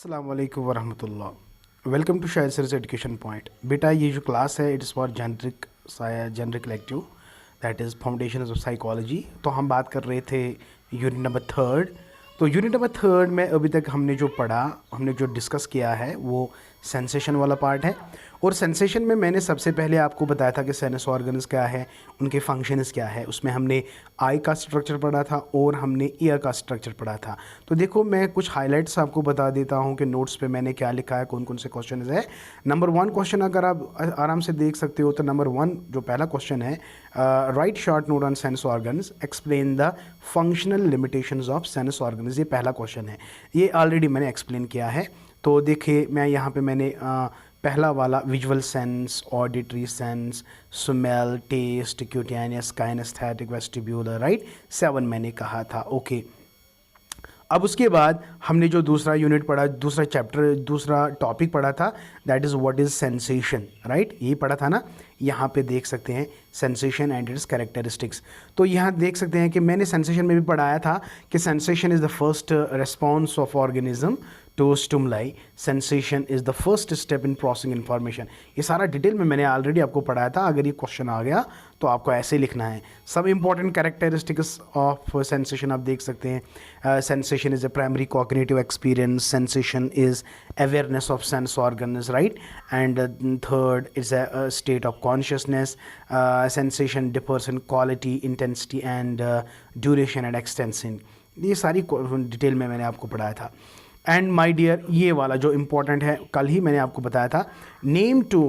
अस्सलाम वालेकुम वरहमतुल्लाह। Welcome to Shahid sir education point. बेटा ये जो क्लास है it is for generic elective that is foundation of psychology. तो हम बात कर रहे थे यूनिट नंबर थर्ड। तो यूनिट नंबर थर्ड में अभी तक हमने जो पढ़ा, हमने जो डिस्कस किया है वो सेंसेशन वाला पार्ट है। और सेंसेशन में मैंने सबसे पहले आपको बताया था कि सेंस ऑर्गन्स क्या है, उनके फंक्शंस क्या है। उसमें हमने आई का स्ट्रक्चर पढ़ा था और हमने ईयर का स्ट्रक्चर पढ़ा था। तो देखो मैं कुछ हाइलाइट्स आपको बता देता हूँ कि नोट्स पे मैंने क्या लिखा है, कौन कौन से क्वेश्चन है। नंबर 1 क्वेश्चन अगर आप आराम से देख सकते हो तो नंबर 1 जो पहला क्वेश्चन है, right short note on sense organs, explain the functional limitations of sense organs. ये पहला क्वेश्चन है, ये ऑलरेडी मैंने एक्सप्लेन किया है। तो देखिए मैं यहाँ पे मैंने पहला वाला visual sense, auditory sense, smell, taste, cutaneous, kinaesthetic, vestibular, right 7 मैंने कहा था। ओके, अब उसके बाद हमने जो दूसरा यूनिट पढ़ा, दूसरा चैप्टर, दूसरा टॉपिक पढ़ा था, that is what is sensation, right. यही पढ़ा था ना। यहाँ पे देख सकते हैं सेंसेशन एंड इट्स कैरेक्टरिस्टिक्स। तो यहाँ देख सकते हैं कि मैंने सेंसेशन में भी पढ़ाया था कि sensation is the first response of organism to stimuli. Sensation is the first step in processing information. ये सारा डिटेल में मैंने ऑलरेडी आपको पढ़ाया था। अगर ये क्वेश्चन आ गया तो आपको ऐसे ही लिखना है। सब इंपॉर्टेंट कैरेक्टरिस्टिक्स ऑफ सेंसेशन आप देख सकते हैं। Sensation is a primary cognitive experience, sensation is awareness of sense organs, right, and third is a state of consciousness. Sensation differs in quality, intensity and duration and extension. ये सारी detail में मैंने आपको पढ़ाया था। एंड माय डियर, ये वाला जो इम्पोर्टेंट है, कल ही मैंने आपको बताया था, name two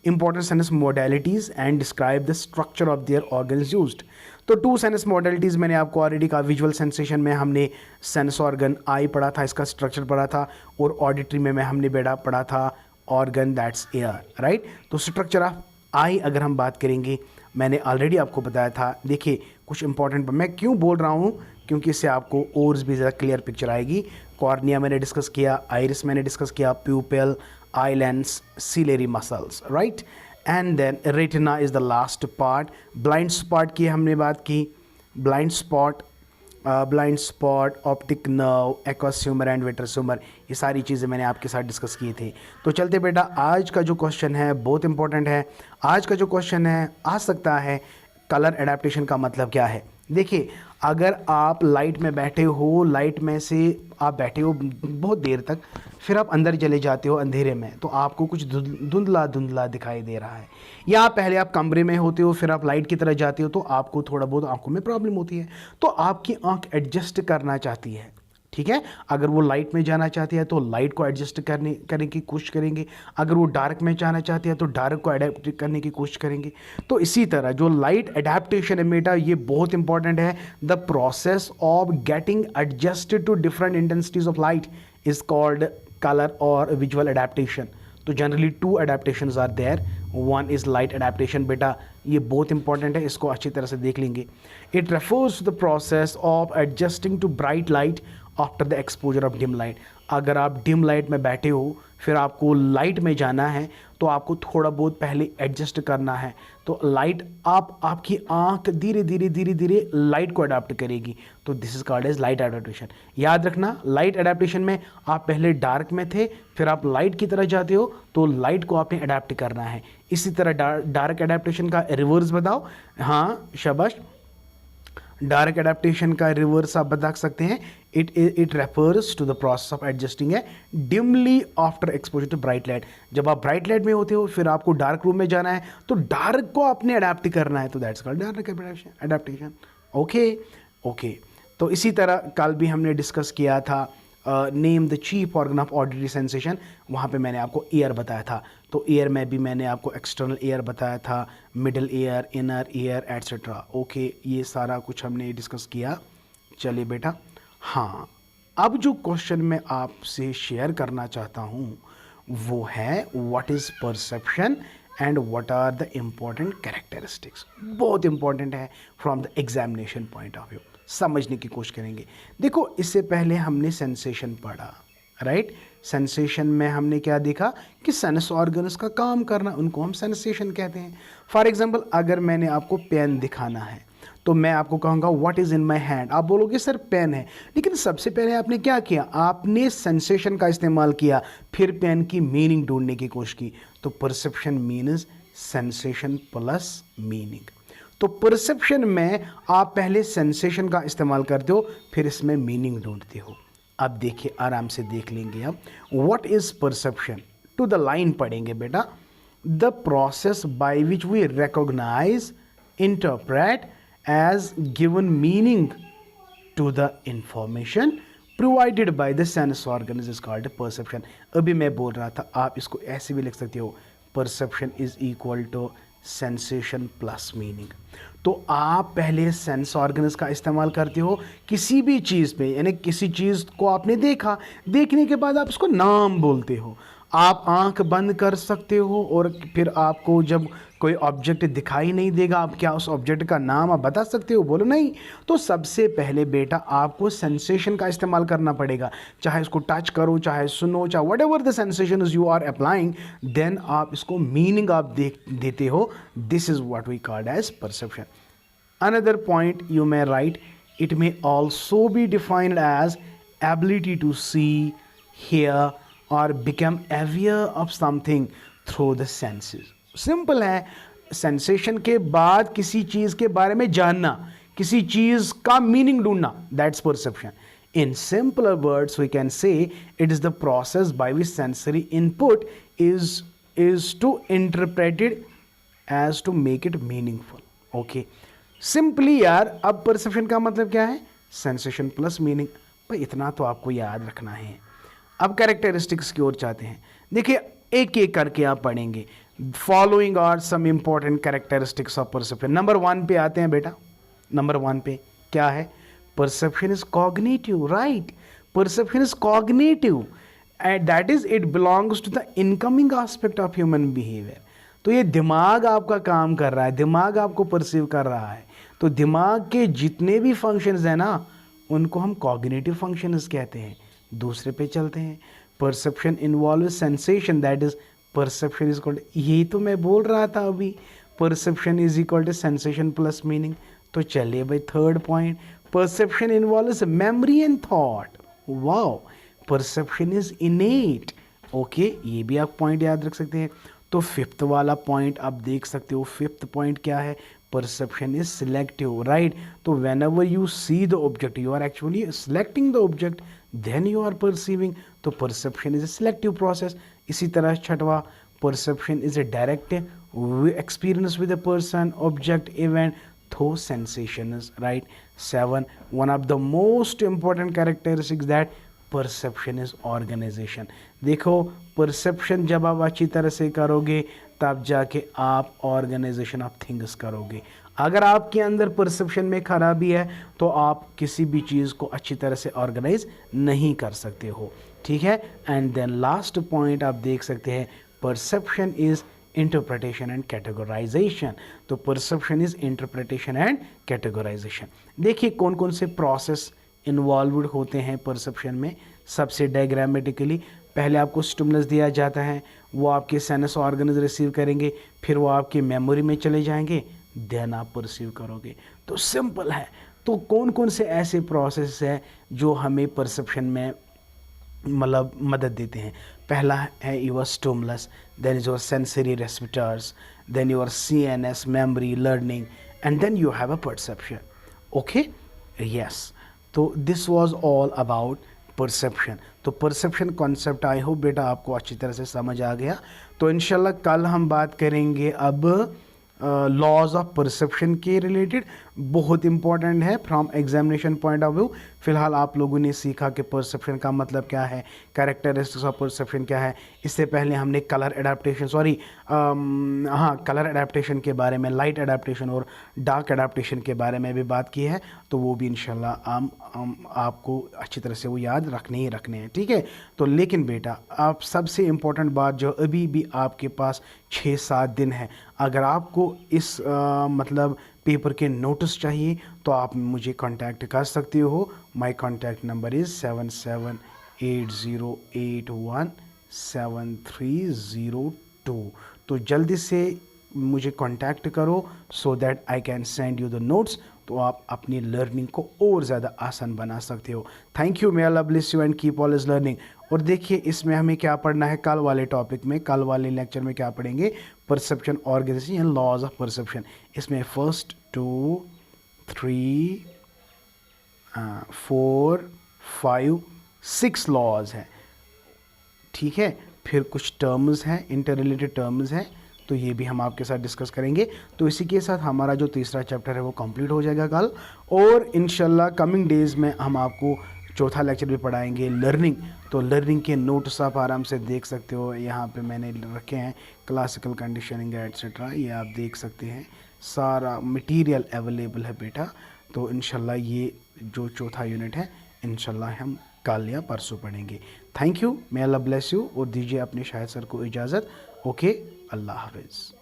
important sense modalities and describe the structure of their organs used. तो 2 सेंस मोडेलिटीज़ मैंने आपको ऑलरेडी कहा। विजुअल सेंसेशन में हमने सेंस ऑर्गन आई पढ़ा था, इसका स्ट्रक्चर पढ़ा था, और ऑडिटरी में हमने बेटा पढ़ा था ऑर्गन दैट्स एयर, राइट। तो स्ट्रक्चर ऑफ आई अगर हम बात करेंगे, मैंने ऑलरेडी आपको बताया था। देखिए कुछ इंपॉर्टेंट मैं क्यों बोल रहा हूँ, क्योंकि इससे आपको और भी ज़्यादा क्लियर पिक्चर आएगी। कॉर्निया मैंने डिस्कस किया, आइरिस मैंने डिस्कस किया, pupil, eye lens, ciliary muscles, right, and then retina is the last part. Blind spot की हमने बात की, blind spot, optic nerve, aqueous humour and vitreous humour, ये सारी चीज़ें मैंने आपके साथ डिस्कस किए थे। तो चलते बेटा, आज का जो क्वेश्चन है बहुत इंपॉर्टेंट है। आज का जो क्वेश्चन है आ सकता है, कलर एडेप्टेशन का मतलब क्या है। देखिए अगर आप लाइट में बैठे हो, लाइट में से आप बैठे हो बहुत देर तक, फिर आप अंदर चले जाते हो अंधेरे में, तो आपको कुछ धुंधला धुंधला दिखाई दे रहा है। या पहले आप कमरे में होते हो, फिर आप लाइट की तरफ जाते हो, तो आपको थोड़ा बहुत आंखों में प्रॉब्लम होती है, तो आपकी आंख एडजस्ट करना चाहती है, ठीक है। अगर वो लाइट में जाना चाहती है तो लाइट को एडजस्ट करने की कोशिश करेंगे, अगर वो डार्क में जाना चाहती है तो डार्क को अडेप्ट करने की कोशिश करेंगे। तो इसी तरह जो लाइट एडेप्टेशन है बेटा, ये बहुत इंपॉर्टेंट है। The process of getting adjusted to different intensities of light is called colour और विजुअल एडेप्टेशन। तो generally 2 adaptations are there. 1 is light adaptation. बेटा ये बहुत इंपॉर्टेंट है, इसको अच्छी तरह से देख लेंगे। It refers to the process of adjusting to bright light after the exposure of dim light. अगर आप डिम लाइट में बैठे हो, फिर आपको लाइट में जाना है, तो आपको थोड़ा बहुत पहले एडजस्ट करना है। तो लाइट आपकी आंख धीरे धीरे लाइट को अडाप्ट करेगी। तो this is called as light adaptation. याद रखना, लाइट एडेप्टेशन में आप पहले डार्क में थे, फिर आप लाइट की तरह जाते हो, तो लाइट को आपने अडाप्ट करना है। इसी तरह डार्क एडेप्टेशन का रिवर्स बताओ। हाँ शाबाश, डार्क एडेप्टेशन का रिवर्स आप बता सकते हैं। It refers to the process of adjusting है dimly after exposure to bright light. जब आप ब्राइट लाइट में होते हो, फिर आपको डार्क रूम में जाना है, तो डार्क को आपने अडेप्ट करना है, तो that's called dark adaptation. Okay. तो इसी तरह कल भी हमने डिस्कस किया था, name the chief organ of auditory sensation. वहाँ पे मैंने आपको ईयर बताया था। तो ईयर में भी मैंने आपको एक्सटर्नल ईयर बताया था, middle ear, inner ear etcetera. Okay, ये सारा कुछ हमने डिस्कस किया। चलिए बेटा, हाँ अब जो क्वेश्चन मैं आपसे शेयर करना चाहता हूँ वो है what is perception and what are the important characteristics. बहुत इंपॉर्टेंट है from the examination point of view, समझने की कोशिश करेंगे। देखो इससे पहले हमने सेंसेशन पढ़ा, राइट। सेंसेशन में हमने क्या देखा कि सेंस ऑर्गन्स का काम करना, उनको हम सेंसेशन कहते हैं। फॉर एग्जांपल अगर मैंने आपको पेन दिखाना है, तो मैं आपको कहूँगा what is in my hand, आप बोलोगे सर पेन है, लेकिन सबसे पहले आपने क्या किया, आपने सेंसेशन का इस्तेमाल किया, फिर पेन की मीनिंग ढूंढने की कोशिश की। तो perception means sensation plus meaning. तो परसेप्शन में आप पहले सेंसेशन का इस्तेमाल करते हो, फिर इसमें मीनिंग ढूंढते हो। अब देखिए, आराम से देख लेंगे हम what is perception. To the line पढ़ेंगे बेटा। The process by which we recognise, interpret as given meaning to the information provided by the sense organ is called perception. अभी मैं बोल रहा था, आप इसको ऐसे भी लिख सकते हो, perception is equal to sensation plus meaning. तो आप पहले सेंस ऑर्गन्स का इस्तेमाल करते हो किसी भी चीज़ पे, यानी किसी चीज़ को आपने देखा, देखने के बाद आप उसको नाम बोलते हो। आप आंख बंद कर सकते हो और फिर आपको जब कोई ऑब्जेक्ट दिखाई नहीं देगा, आप क्या उस ऑब्जेक्ट का नाम आप बता सकते हो? बोलो नहीं। तो सबसे पहले बेटा आपको सेंसेशन का इस्तेमाल करना पड़ेगा, चाहे इसको टच करो, चाहे सुनो, चाहे whatever the sensation is you are applying, then आप इसको मीनिंग आप देते हो। This is what we called as perception. Another point you may write, it may also be defined as ability to see, hear or become aware of something through the senses. Simple है, sensation के बाद किसी चीज़ के बारे में जानना, किसी चीज़ का मीनिंग ढूंढना, that's perception. In simpler words, we can say it is the process by which sensory input is to interpret it as to make it meaningful. Okay. Simply यार, अब परसेप्शन का मतलब क्या है? Sensation plus meaning. भाई इतना तो आपको याद रखना है। अब कैरेक्टरिस्टिक्स की ओर चाहते हैं। देखिए, एक एक करके आप पढ़ेंगे। Following are some important characteristics of perception. Number 1 पे आते हैं बेटा। नंबर 1 पे क्या है? Perception is cognitive, right. Perception is cognitive and that is it belongs to the incoming aspect of human behaviour. तो ये दिमाग आपका काम कर रहा है, दिमाग आपको परसीव कर रहा है। तो दिमाग के जितने भी फंक्शंस हैं ना, उनको हम कॉग्निटिव फंक्शंस कहते हैं। दूसरे पे चलते हैं। Perception involve sensation, that is perception is equal, यही तो मैं बोल रहा था अभी, perception is equal to sensation plus meaning. तो चलिए भाई, third point, perception involves memory and thought. Wow, perception is innate. Okay, ये भी आप पॉइंट याद रख सकते हैं। तो फिफ्थ वाला पॉइंट आप देख सकते हो। फिफ्थ पॉइंट क्या है? Perception is selective, right. तो whenever you see the object, you are actually selecting the object, then you are perceiving. तो perception is a selective process. इसी तरह छठवा, perception is a direct experience with a person, object, event through sensations, right. 7, one of the most important characteristics that perception is organisation. देखो, perception जब आप अच्छी तरह से करोगे, तब जाके आप ऑर्गेनाइजेशन ऑफ थिंग्स करोगे। अगर आपके अंदर परसेप्शन में खराबी है, तो आप किसी भी चीज़ को अच्छी तरह से ऑर्गेनाइज नहीं कर सकते हो, ठीक है। एंड देन लास्ट पॉइंट आप देख सकते हैं, perception is interpretation and categorisation. तो perception is interpretation and categorisation. देखिए कौन कौन से प्रोसेस इन्वॉल्वड होते हैं परसेप्शन में। सबसे डायग्रामेटिकली, पहले आपको स्टिमुलस दिया जाता है, वो आपके सेंस ऑर्गन्स रिसीव करेंगे, फिर वो आपकी मेमोरी में चले जाएंगे, देन आप परसीव करोगे। तो सिंपल है। तो कौन कौन से ऐसे प्रोसेस है जो हमें परसेप्शन में मतलब मदद देते हैं? पहला है your stimulus, then is your sensory receptors, then your CNS memory learning, and then you have a perception. Okay, yes. तो this was all about perception. तो परसेप्शन कॉन्सेप्ट आई होप बेटा आपको अच्छी तरह से समझ आ गया। तो इंशाल्लाह कल हम बात करेंगे अब लॉज ऑफ परसेप्शन के रिलेटेड, बहुत इंपॉर्टेंट है from examination point of view. फिलहाल आप लोगों ने सीखा कि परसेप्शन का मतलब क्या है, कैरेक्टरिस्टिक्स ऑफ परसेप्शन क्या है। इससे पहले हमने कलर एडाप्टेशन, कलर एडाप्टेशन के बारे में, लाइट एडाप्टेशन और डार्क एडाप्टेशन के बारे में भी बात की है। तो वो भी इंशाल्लाह आपको अच्छी तरह से वो याद रखने ही रखने हैं, ठीक है। तो लेकिन बेटा, आप सबसे इम्पोर्टेंट बात, जो अभी भी आपके पास 6-7 दिन है, अगर आपको इस मतलब पेपर के नोटिस चाहिए तो आप मुझे कांटेक्ट कर सकते हो। My contact number is 7780817302। तो जल्दी से मुझे कांटेक्ट करो so that I can send you the notes तो आप अपनी लर्निंग को और ज़्यादा आसान बना सकते हो। Thank you, may Allah bless you and keep always learning. और देखिए इसमें हमें क्या पढ़ना है कल वाले टॉपिक में, कल वाले लेक्चर में क्या पढ़ेंगे, perception organisation and laws of perception. इसमें 1, 2, 3, 4, 5, 6 लॉज हैं, ठीक है। फिर कुछ टर्म्स हैं, इंटर रिलेटेड टर्म्स हैं, तो ये भी हम आपके साथ डिस्कस करेंगे। तो इसी के साथ हमारा जो तीसरा चैप्टर है वो कंप्लीट हो जाएगा कल, और इंशाल्लाह कमिंग डेज़ में हम आपको चौथा लेक्चर भी पढ़ाएंगे लर्निंग। तो लर्निंग के नोट्स आप आराम से देख सकते हो, यहाँ पे मैंने रखे हैं, क्लासिकल कंडीशनिंग एट्सेट्रा, ये आप देख सकते हैं, सारा मटेरियल अवेलेबल है बेटा। तो इंशाल्लाह ये जो चौथा यूनिट है इंशाल्लाह हम कल या परसों पढ़ेंगे। Thank you, may Allah bless you, और दीजिए अपने शाहिद सर को इजाज़त। ओके, अल्लाह हाफिज़।